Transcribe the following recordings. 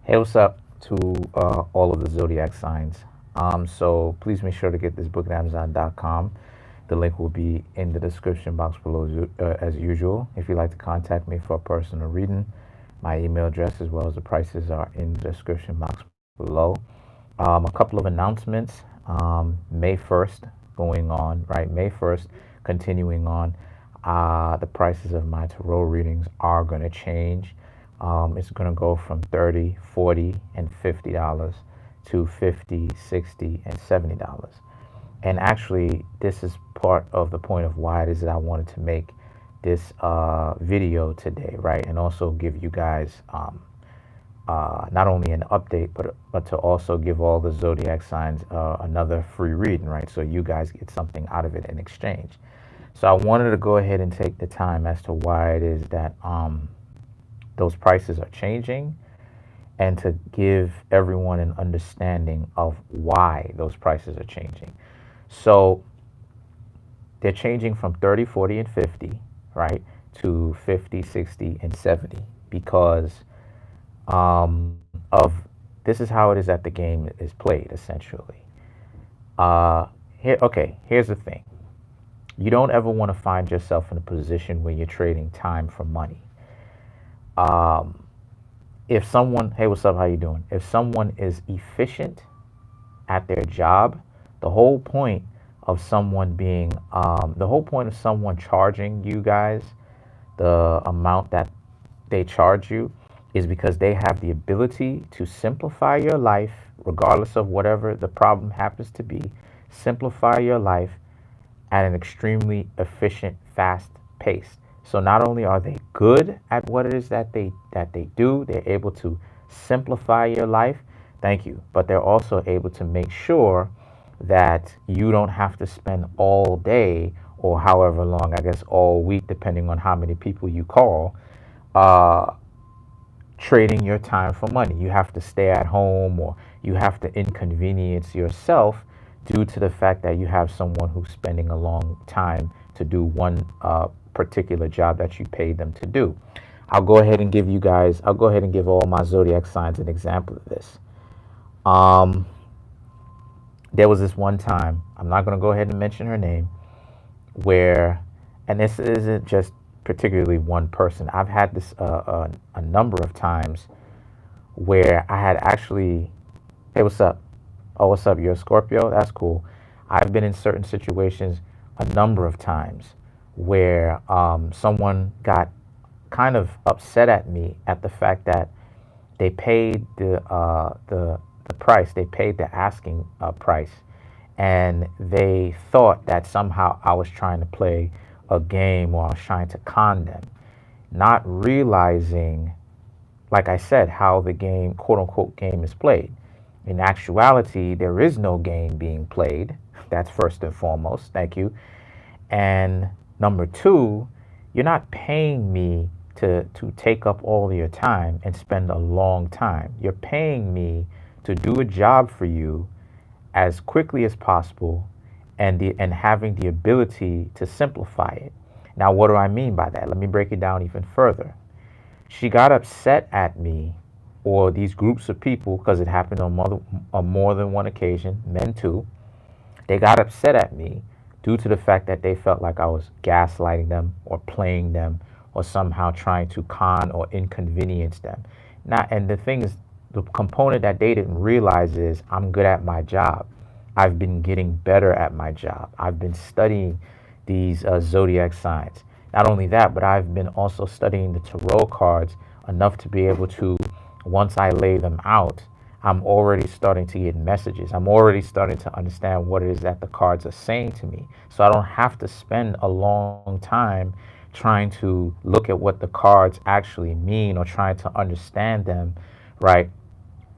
Hey, what's up to all of the zodiac signs? So please make sure to get this book at Amazon.com. The link will be in the description box below as usual. If you'd like to contact me for a personal reading, my email address as well as the prices are in the description box below. A couple of announcements. May 1st going on, right? May 1st continuing on. The prices of my tarot readings are going to change. It's going to go from $30, $40, and $50 to $50, $60, and $70. And actually, this is part of the point of why it is that I wanted to make this video today, right? And also give you guys not only an update, but to also give all the zodiac signs another free reading, right? So you guys get something out of it in exchange. So I wanted to go ahead and take the time as to why it is that those prices are changing, and to give everyone an understanding of why those prices are changing. So they're changing from 30, 40, and 50, right, to 50, 60, and 70 because of this is how it is that the game is played, essentially. Here's the thing. You don't ever want to find yourself in a position where you're trading time for money. If someone, hey, what's up? How you doing? If someone is efficient at their job, the whole point of someone being, the whole point of someone charging you guys the amount that they charge you is because they have the ability to simplify your life, regardless of whatever the problem happens to be, simplify your life at an extremely efficient, fast pace. So not only are they good at what it is that they do, they're able to simplify your life. Thank you. But they're also able to make sure that you don't have to spend all day or however long, I guess all week, depending on how many people you call, trading your time for money. You have to stay at home or you have to inconvenience yourself due to the fact that you have someone who's spending a long time to do one particular job that you paid them to do. I'll go ahead and give all my zodiac signs an example of this. There was this one time, I'm not going to go ahead and mention her name, where, and this isn't just particularly one person. I've had this a number of times where I had actually, hey, what's up? Oh, what's up? You're a Scorpio? That's cool. I've been in certain situations a number of times where someone got kind of upset at me at the fact that they paid the price, they paid the asking price, and they thought that somehow I was trying to play a game or I was trying to con them, not realizing, like I said, how the game, quote unquote, game is played. In actuality, there is no game being played. That's first and foremost. Thank you. And number two, you're not paying me to take up all your time and spend a long time. You're paying me to do a job for you as quickly as possible and having the ability to simplify it. Now, what do I mean by that? Let me break it down even further. She got upset at me, or these groups of people, because it happened on more than one occasion, men too. They got upset at me due to the fact that they felt like I was gaslighting them or playing them or somehow trying to con or inconvenience them. Now, and the thing is, the component that they didn't realize is I'm good at my job. I've been getting better at my job. I've been studying these zodiac signs. Not only that, but I've been also studying the tarot cards enough to be able to, once I lay them out, I'm already starting to get messages. I'm already starting to understand what it is that the cards are saying to me. So I don't have to spend a long time trying to look at what the cards actually mean or trying to understand them, right?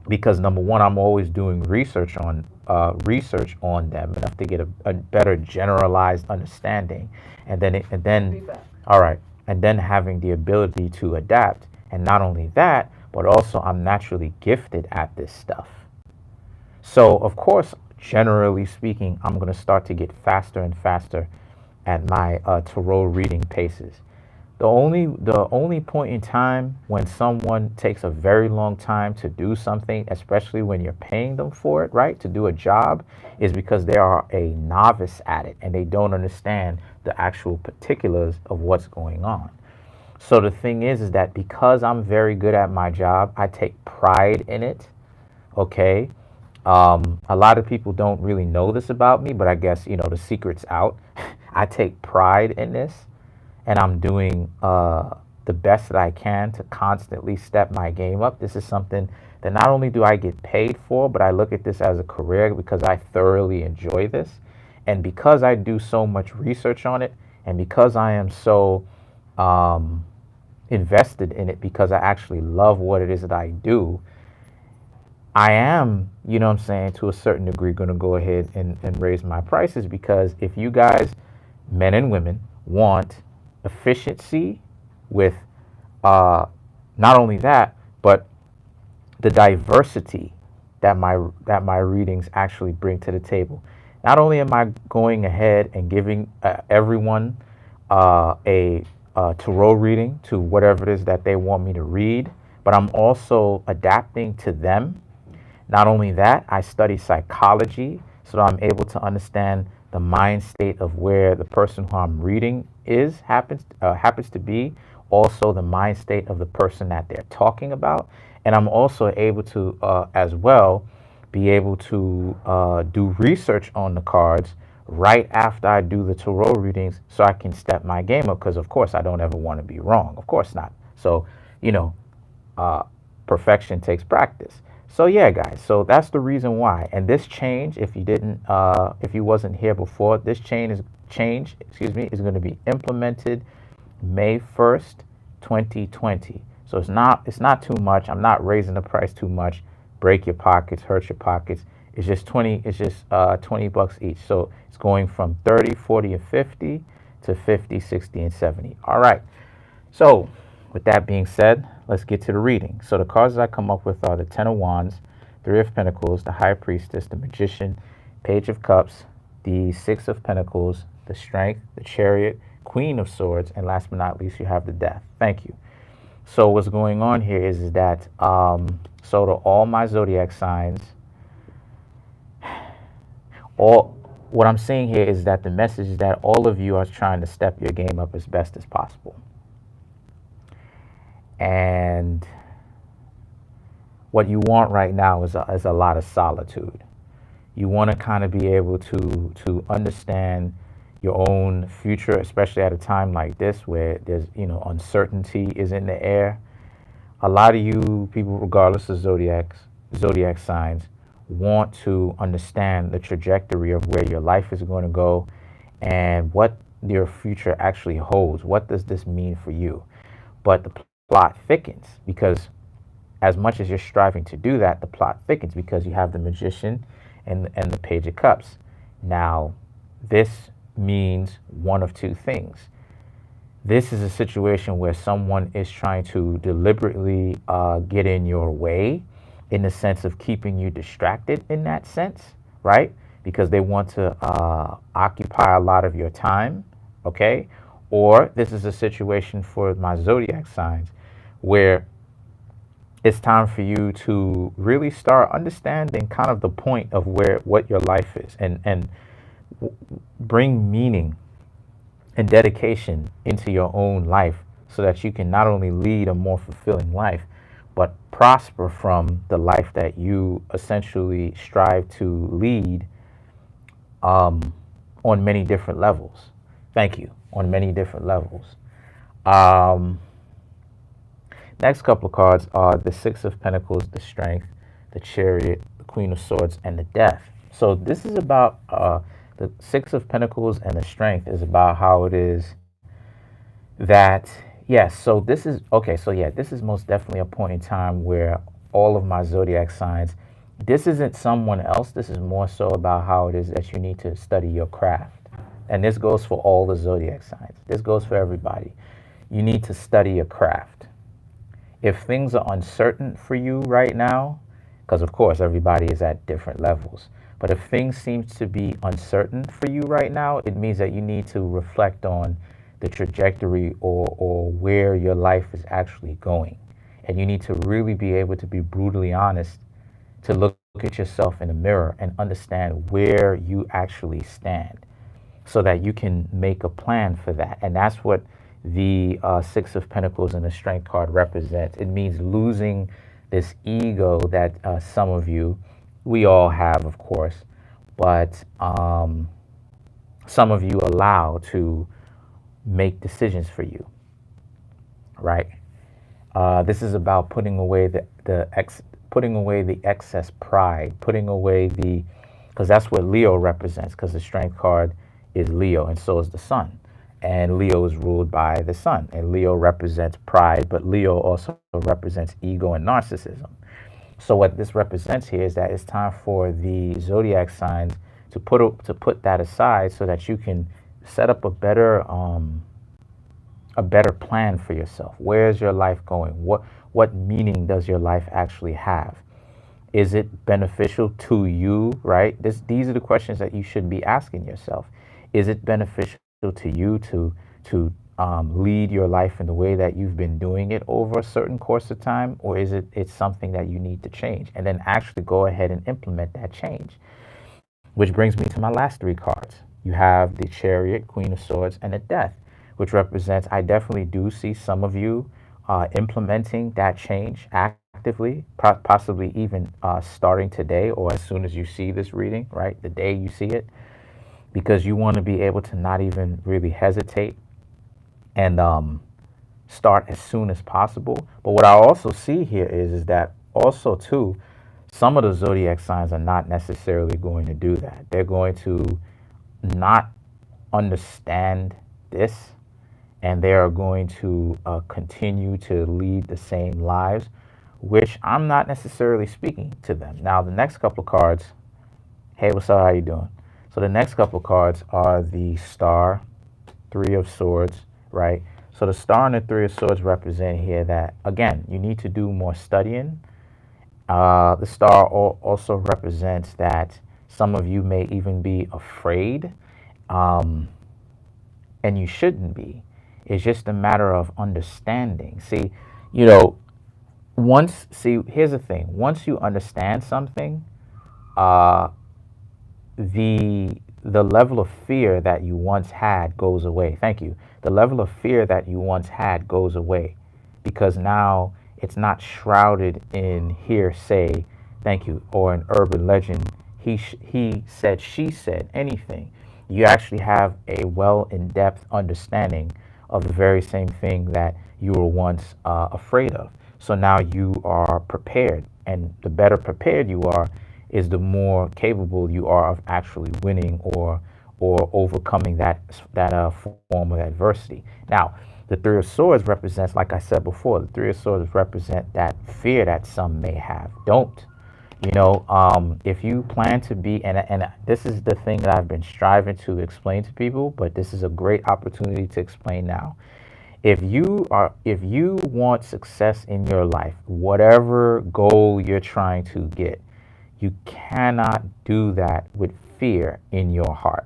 Because number one, I'm always doing research on them enough to get a better generalized understanding, all right, and then having the ability to adapt. And not only that, but also I'm naturally gifted at this stuff. So of course, generally speaking, I'm going to start to get faster and faster at my tarot reading paces. The only point in time when someone takes a very long time to do something, especially when you're paying them for it, right, to do a job, is because they are a novice at it and they don't understand the actual particulars of what's going on. So the thing is that because I'm very good at my job, I take pride in it. Okay. A lot of people don't really know this about me, but I guess, the secret's out. I take pride in this, and I'm doing the best that I can to constantly step my game up. This is something that not only do I get paid for, but I look at this as a career because I thoroughly enjoy this. And because I do so much research on it, and because I am so um, invested in it, because I actually love what it is that I do, I am, what I'm saying, to a certain degree, going to go ahead and raise my prices because if you guys, men and women, want efficiency with not only that, but the diversity that my readings actually bring to the table. Not only am I going ahead and giving everyone a tarot reading to whatever it is that they want me to read, but I'm also adapting to them. Not only that, I study psychology so that I'm able to understand the mind state of where the person who I'm reading happens to be, also the mind state of the person that they're talking about, and I'm also able to as well be able to do research on the cards right after I do the tarot readings so I can step my game up because of course I don't ever want to be wrong. Of course not. So, you know, uh, perfection takes practice. So yeah, guys. So that's the reason why. And this change, if you wasn't here before, this is going to be implemented May 1st, 2020. So it's not too much. I'm not raising the price too much. Break your pockets, hurt your pockets. It's just 20. It's just $20 each. So it's going from 30, 40, and 50 to 50, 60, and 70. All right. So with that being said, let's get to the reading. So the cards that I come up with are the Ten of Wands, Three of Pentacles, the High Priestess, the Magician, Page of Cups, the Six of Pentacles, the Strength, the Chariot, Queen of Swords, and last but not least, you have the Death. Thank you. So what's going on here is that, so to all my zodiac signs, what I'm saying here is that the message is that all of you are trying to step your game up as best as possible. And what you want right now is a lot of solitude. You want to kind of be able to understand your own future, especially at a time like this where there's, uncertainty is in the air. A lot of you people, regardless of zodiac signs, want to understand the trajectory of where your life is going to go and what your future actually holds. What does this mean for you? But the plot thickens because as much as you're striving to do that, the plot thickens because you have the Magician and the Page of Cups. Now, this means one of two things. This is a situation where someone is trying to deliberately get in your way in the sense of keeping you distracted in that sense, right? Because they want to occupy a lot of your time, okay? Or this is a situation for my zodiac signs where it's time for you to really start understanding kind of the point of what your life is and bring meaning and dedication into your own life so that you can not only lead a more fulfilling life, but prosper from the life that you essentially strive to lead on many different levels. Thank you. On many different levels. Next couple of cards are the Six of Pentacles, the Strength, the Chariot, the Queen of Swords, and the Death. So this is about the Six of Pentacles and the Strength is about how it is that, yes, so this is, okay, so yeah, this is most definitely a point in time where all of my zodiac signs, this isn't someone else, this is more so about how it is that you need to study your craft. And this goes for all the zodiac signs. This goes for everybody. You need to study your craft. If things are uncertain for you right now, because of course everybody is at different levels, but if things seem to be uncertain for you right now, it means that you need to reflect on the trajectory or where your life is actually going. And you need to really be able to be brutally honest, to look at yourself in the mirror and understand where you actually stand, so that you can make a plan for that. And that's what the Six of Pentacles and the Strength card represents. It means losing this ego that some of you, we all have, of course, but some of you allow to make decisions for you, right? This is about putting away putting away the excess pride, putting away the, because that's what Leo represents, because the Strength card is Leo, and so is the Sun. And Leo is ruled by the Sun, and Leo represents pride, but Leo also represents ego and narcissism. So what this represents here is that it's time for the zodiac signs to put that aside, so that you can set up a better plan for yourself. Where is your life going? What meaning does your life actually have? Is it beneficial to you, right? These are the questions that you should be asking yourself. Is it beneficial to you to lead your life in the way that you've been doing it over a certain course of time, or is it's something that you need to change? And then actually go ahead and implement that change. Which brings me to my last three cards. You have the Chariot, Queen of Swords, and the Death, which represents, I definitely do see some of you implementing that change actively, possibly even starting today or as soon as you see this reading, right? The day you see it, because you want to be able to not even really hesitate and start as soon as possible. But what I also see here is that also too, some of the zodiac signs are not necessarily going to do that. They're going to not understand this, and they are going to continue to lead the same lives, which I'm not necessarily speaking to them. Now, the next couple of cards, hey, what's up, how you doing? So the next couple of cards are the Star, Three of Swords, right? So the Star and the Three of Swords represent here that, again, you need to do more studying. The Star also represents that some of you may even be afraid, and you shouldn't be. It's just a matter of understanding. See, here's the thing. Once you understand something, the level of fear that you once had goes away. Thank you. The level of fear that you once had goes away, because now it's not shrouded in hearsay, thank you, or an urban legend. He said, she said, anything. You actually have a well in-depth understanding of the very same thing that you were once afraid of. So now you are prepared, and the better prepared you are, is the more capable you are of actually winning or overcoming that form of adversity. Now, the Three of Swords represents, like I said before, the Three of Swords represent that fear that some may have. Don't. If you plan to be, and this is the thing that I've been striving to explain to people, but this is a great opportunity to explain now. If you want success in your life, whatever goal you're trying to get, you cannot do that with fear in your heart.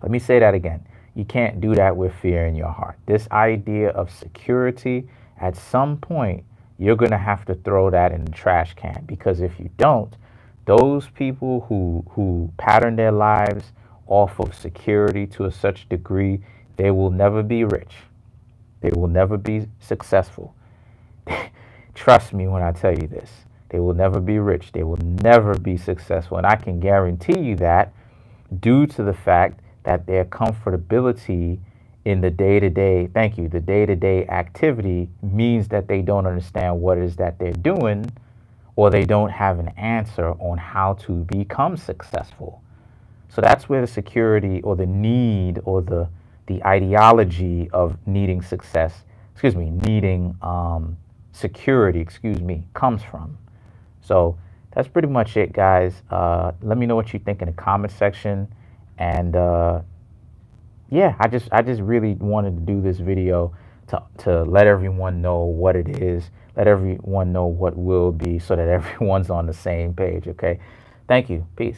Let me say that again. You can't do that with fear in your heart. This idea of security, at some point, you're going to have to throw that in the trash can, because if you don't, those people who pattern their lives off of security to a such degree, they will never be rich. They will never be successful. Trust me when I tell you this. They will never be rich. They will never be successful. And I can guarantee you that, due to the fact that their comfortability in the day-to-day, thank you, the day-to-day activity means that they don't understand what it is that they're doing, or they don't have an answer on how to become successful. So that's where the security or the need or the ideology of needing success, needing security, comes from. So that's pretty much it, guys. Let me know what you think in the comment section. And yeah, I just really wanted to do this video to let everyone know what it is, let everyone know what will be, so that everyone's on the same page. Okay, thank you. Peace.